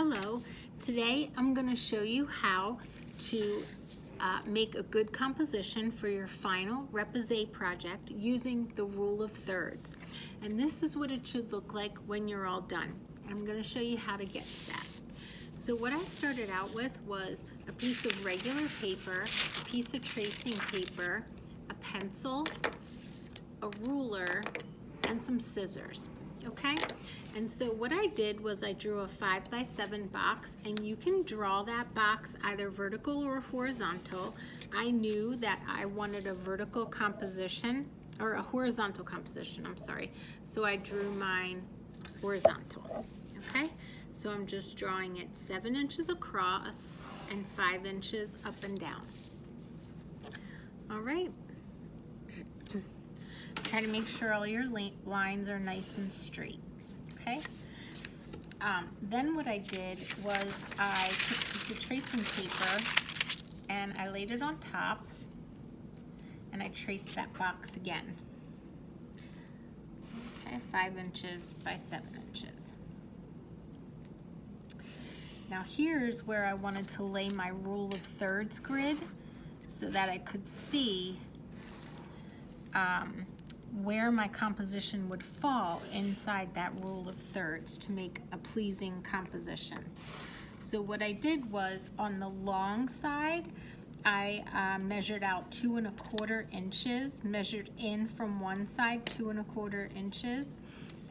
Hello, today I'm going to show you how to make a good composition for your final repousse project using the rule of thirds. And this is what it should look like when you're all done. I'm going to show you how to get that. So what I started out with was a piece of regular paper, a piece of tracing paper, a pencil, a ruler, and some scissors. Okay, and so what I did was I drew a 5x7 box, and you can draw that box either vertical or horizontal. I knew that I wanted a vertical composition, or a horizontal composition, I'm sorry, so I drew mine horizontal. Okay, so I'm just drawing it 7 inches across and 5 inches up and down. All right. Try to make sure all your lines are nice and straight, okay? Then what I did was I took a piece of tracing paper and I laid it on top and I traced that box again. Okay, 5 inches by 7 inches. Now here's where I wanted to lay my rule of thirds grid so that I could see where my composition would fall inside that rule of thirds to make a pleasing composition. So what I did was on the long side, I measured out 2 1/4 inches, measured in from one side 2 1/4 inches,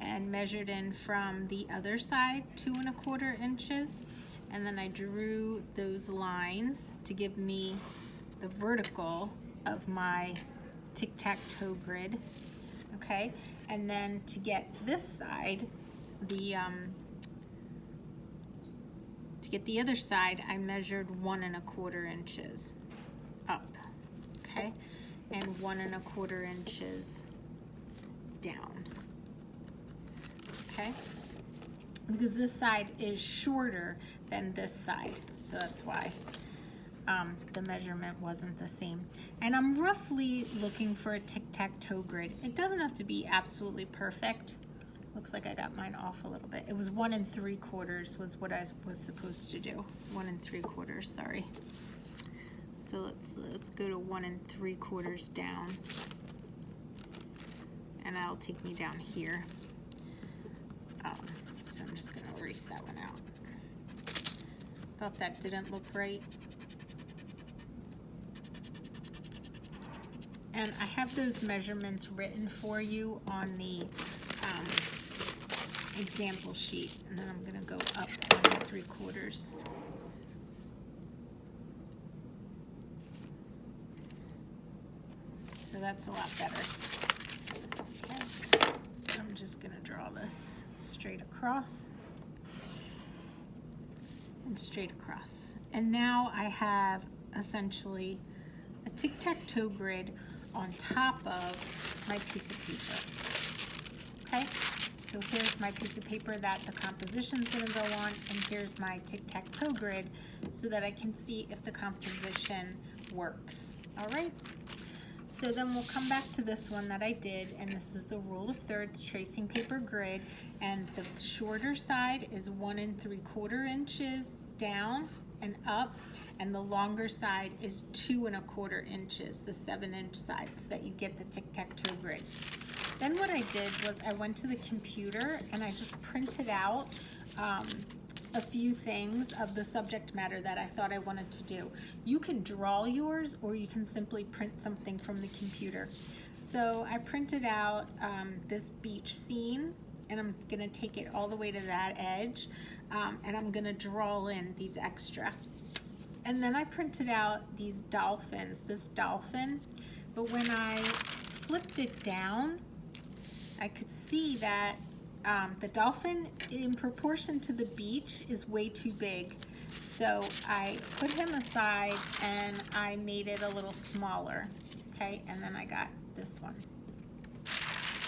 and measured in from the other side 2 1/4 inches, and then I drew those lines to give me the vertical of my tic-tac-toe grid. Okay, and then to get this side, to get the other side, I measured 1 1/4 inches up, okay, and 1 1/4 inches down, okay, because this side is shorter than this side, so that's why the measurement wasn't the same. And I'm roughly looking for a tic-tac-toe grid. It doesn't have to be absolutely perfect. Looks like I got mine off a little bit. It was 1 3/4 was what I was supposed to do. 1 3/4, sorry. So let's go to 1 3/4 down, and that'll take me down here. So I'm just gonna erase that one out. Thought that didn't look right. And I have those measurements written for you on the example sheet. And then I'm going to go up 1 3/4. So that's a lot better. Okay. So I'm just going to draw this straight across and straight across. And now I have essentially a tic-tac-toe grid on top of my piece of paper. Okay, so here's my piece of paper that the composition is going to go on, and here's my tic-tac-toe grid so that I can see if the composition works. All right, so then we'll come back to this one that I did, and this is the rule of thirds tracing paper grid, and the shorter side is 1 3/4 inches down and up, and the longer side is 2 1/4 inches, the 7-inch side, so that you get the tic-tac-toe grid. Then what I did was I went to the computer and I just printed out a few things of the subject matter that I thought I wanted to do. You can draw yours, or you can simply print something from the computer. So I printed out this beach scene, and I'm gonna take it all the way to that edge, and I'm gonna draw in these extra. And then I printed out these dolphins, this dolphin, but when I flipped it down, I could see that the dolphin, in proportion to the beach, is way too big. So I put him aside and I made it a little smaller, okay? And then I got this one.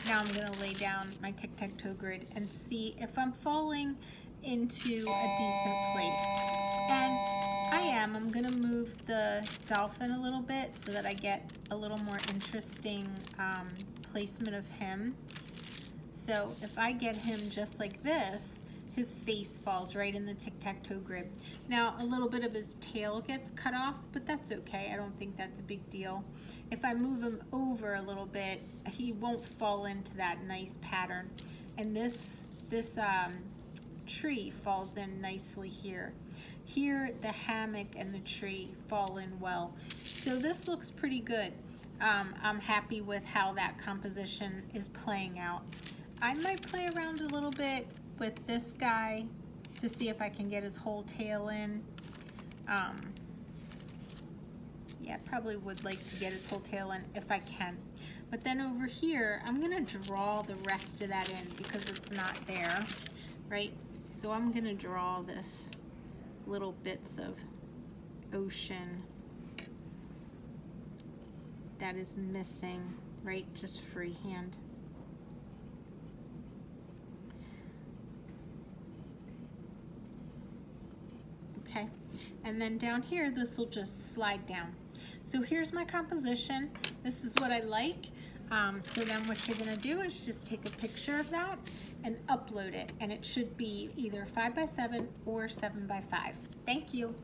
Now I'm gonna lay down my tic-tac-toe grid and see if I'm falling into a decent place. And I am. I'm gonna move the dolphin a little bit so that I get a little more interesting placement of him. So if I get him just like this, his face falls right in the tic-tac-toe grid. Now a little bit of his tail gets cut off, but that's okay. I don't think that's a big deal. If I move him over a little bit, he won't fall into that nice pattern. And this tree falls in nicely here. Here the hammock and the tree fall in well. So this looks pretty good. I'm happy with how that composition is playing out. I might play around a little bit with this guy to see if I can get his whole tail in. Yeah, probably would like to get his whole tail in if I can. But then over here, I'm gonna draw the rest of that in because it's not there, right? So I'm gonna draw this little bits of ocean that is missing, right? Just freehand. Okay, and then down here, this will just slide down. So here's my composition. This is what I like. So then what you're gonna do is just take a picture of that and upload it. And it should be either 5x7 or 7x5. Thank you.